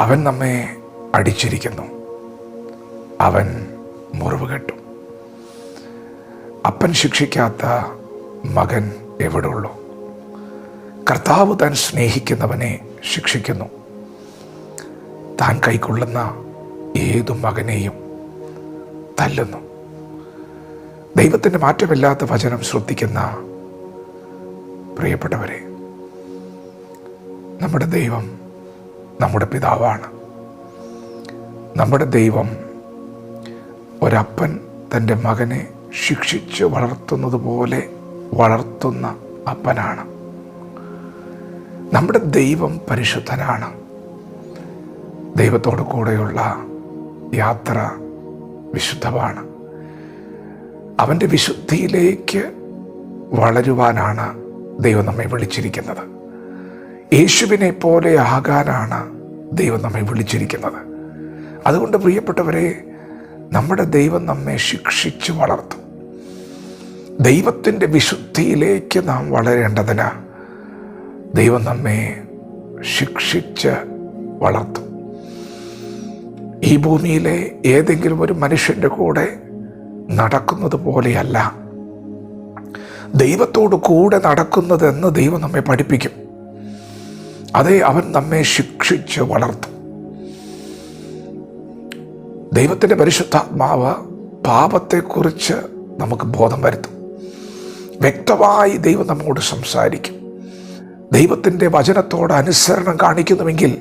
അവൻ നമ്മെ അടിച്ചിരിക്കുന്നു, അവൻ മുറിവ് കെട്ടു. അപ്പൻ ശിക്ഷിക്കാത്ത മകൻ എവിടെയുള്ളൂ? കർത്താവ് താൻ സ്നേഹിക്കുന്നവനെ ശിക്ഷിക്കുന്നു. താൻ കൈക്കൊള്ളുന്ന ഏതു മകനെയും തല്ലുന്നു. ദൈവത്തിൻ്റെ മാറ്റമില്ലാത്ത വചനം ശ്രദ്ധിക്കുന്ന പ്രിയപ്പെട്ടവരെ, നമ്മുടെ ദൈവം നമ്മുടെ പിതാവാണ്. നമ്മുടെ ദൈവം ഒരപ്പൻ തൻ്റെ മകനെ ശിക്ഷിച്ച് വളർത്തുന്നത് പോലെ വളർത്തുന്ന അപ്പനാണ്. നമ്മുടെ ദൈവം പരിശുദ്ധനാണ്. ദൈവത്തോടു കൂടെയുള്ള യാത്ര വിശുദ്ധമാണ്. അവൻ്റെ വിശുദ്ധിയിലേക്ക് വളരുവാനാണ് ദൈവം നമ്മെ വിളിച്ചിരിക്കുന്നത്. യേശുവിനെ പോലെ ആകാനാണ് ദൈവം നമ്മെ വിളിച്ചിരിക്കുന്നത്. അതുകൊണ്ട് പ്രിയപ്പെട്ടവരെ, നമ്മുടെ ദൈവം നമ്മെ ശിക്ഷിച്ച് വളർത്തും. ദൈവത്തിൻ്റെ വിശുദ്ധിയിലേക്ക് നാം വളരേണ്ടതിന് ദൈവം നമ്മെ ശിക്ഷിച്ച് വളർത്തും. ഈ ഭൂമിയിലെ ഏതെങ്കിലും ഒരു മനുഷ്യൻ്റെ കൂടെ നടക്കുന്നത് പോലെയല്ല ദൈവത്തോടു കൂടെ നടക്കുന്നതെന്ന് ദൈവം നമ്മെ പഠിപ്പിക്കും. അതെ, അവൻ നമ്മെ ശിക്ഷിച്ച് വളർത്തും. ദൈവത്തിൻ്റെ പരിശുദ്ധാത്മാവ് പാപത്തെക്കുറിച്ച് നമുക്ക് ബോധം വരുത്തും. വ്യക്തമായി ദൈവം നമ്മോട് സംസാരിക്കും. ദൈവത്തിൻ്റെ വചനത്തോട് അനുസരണം കാണിക്കുന്നുവെങ്കിൽ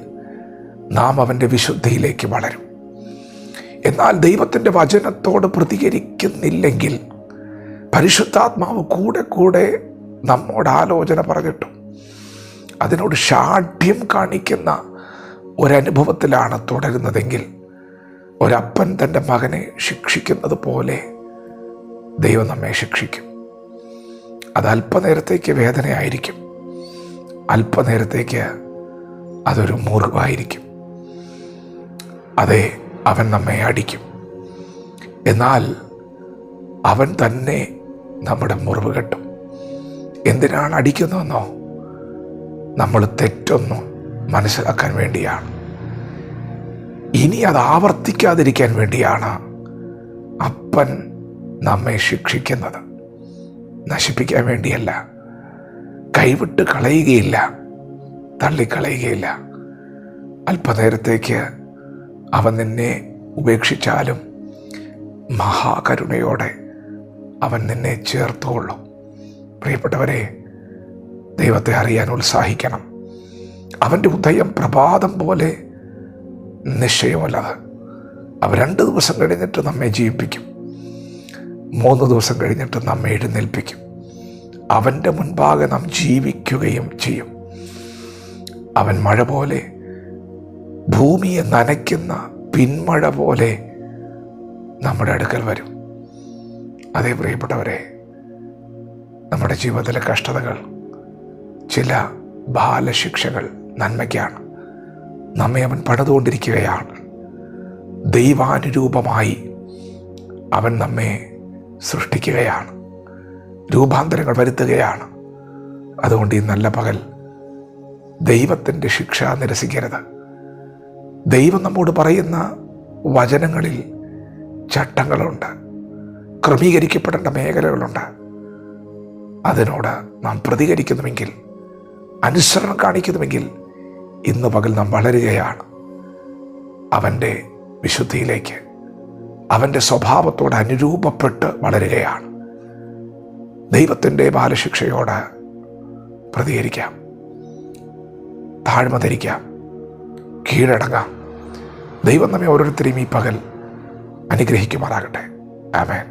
നാം അവൻ്റെ വിശുദ്ധിയിലേക്ക് വളരും. എന്നാൽ ദൈവത്തിൻ്റെ വചനത്തോട് പ്രതികരിക്കുന്നില്ലെങ്കിൽ പരിശുദ്ധാത്മാവ് കൂടെ കൂടെ നമ്മോട് ആലോചന പറഞ്ഞിട്ടും അതിനോട് ശാഠ്യം കാണിക്കുന്ന ഒരനുഭവത്തിലാണ് തുടരുന്നതെങ്കിൽ, ഒരപ്പൻ തൻ്റെ മകനെ ശിക്ഷിക്കുന്നത് പോലെ ദൈവം നമ്മെ ശിക്ഷിക്കും. അത് അല്പനേരത്തേക്ക് വേദനയായിരിക്കും, അല്പനേരത്തേക്ക് അതൊരു മുറിവായിരിക്കും. അതെ, അവൻ നമ്മെ അടിക്കും. എന്നാൽ അവൻ തന്നെ നമ്മുടെ മുറിവ് കെട്ടും. എന്തിനാണ് അടിക്കുന്നതെന്നോ? നമ്മൾ തെറ്റൊന്നും മനസ്സിലാക്കാൻ വേണ്ടിയാണ്. ഇനി അത് ആവർത്തിക്കാതിരിക്കാൻ വേണ്ടിയാണ് അപ്പൻ നമ്മെ ശിക്ഷിക്കുന്നത്. നശിപ്പിക്കാൻ വേണ്ടിയല്ല. കൈവിട്ട് കളയുകയില്ല, തള്ളിക്കളയുകയില്ല. അല്പനേരത്തേക്ക് അവൻ നിന്നെ ഉപേക്ഷിച്ചാലും മഹാകരുണയോടെ അവൻ നിന്നെ ചേർത്തുകൊള്ളും. പ്രിയപ്പെട്ടവരെ, ദൈവത്തെ അറിയാൻ ഉത്സാഹിക്കണം. അവൻ്റെ ഉദയം പ്രഭാതം പോലെ നിശ്ചയമല്ലത്. അവൻ 2 ദിവസം കഴിഞ്ഞിട്ട് നമ്മെ ജീവിപ്പിക്കും, 3 ദിവസം കഴിഞ്ഞിട്ട് നമ്മെ എഴുന്നേൽപ്പിക്കും. അവൻ്റെ മുൻപാകെ നാം ജീവിക്കുകയും ചെയ്യും. അവൻ മഴ പോലെ, ഭൂമിയെ നനയ്ക്കുന്ന പിന്മഴ പോലെ നമ്മുടെ അടുക്കൽ വരും. അതേ പ്രിയപ്പെട്ടവരെ, നമ്മുടെ ജീവിതത്തിലെ കഷ്ടതകൾ, ചില ബാലശിക്ഷകൾ നന്മയ്ക്കാണ്. നമ്മെ അവൻ പണിതുകൊണ്ടിരിക്കുകയാണ്. ദൈവാനുരൂപമായി അവൻ നമ്മെ സൃഷ്ടിക്കുകയാണ്, രൂപാന്തരങ്ങൾ വരുത്തുകയാണ്. അതുകൊണ്ട് ഈ നല്ല പകൽ ദൈവത്തിൻ്റെ ശിക്ഷ നിരസിക്കരുത്. ദൈവം നമ്മോട് പറയുന്ന വചനങ്ങളിൽ ചട്ടങ്ങളുണ്ട്, ക്രമീകരിക്കപ്പെടേണ്ട മേഖലകളുണ്ട്. അതിനോട് നാം പ്രതികരിക്കുന്നുവെങ്കിൽ, അനുസരണം കാണിക്കുന്നുവെങ്കിൽ, ഇന്ന് പകൽ നാം വളരുകയാണ്. അവൻ്റെ വിശുദ്ധിയിലേക്ക്, അവൻ്റെ സ്വഭാവത്തോട് അനുരൂപപ്പെട്ട് വളരുകയാണ്. ദൈവത്തിൻ്റെ ബാലശിക്ഷയോട് പ്രതികരിക്കാം, താഴ്മ ധരിക്കാം, കീഴടങ്ങാം. ദൈവം നമ്മെ ഓരോരുത്തരെയും ഈ പകൽ അനുഗ്രഹിക്കുമാറാകട്ടെ. ആമേൻ.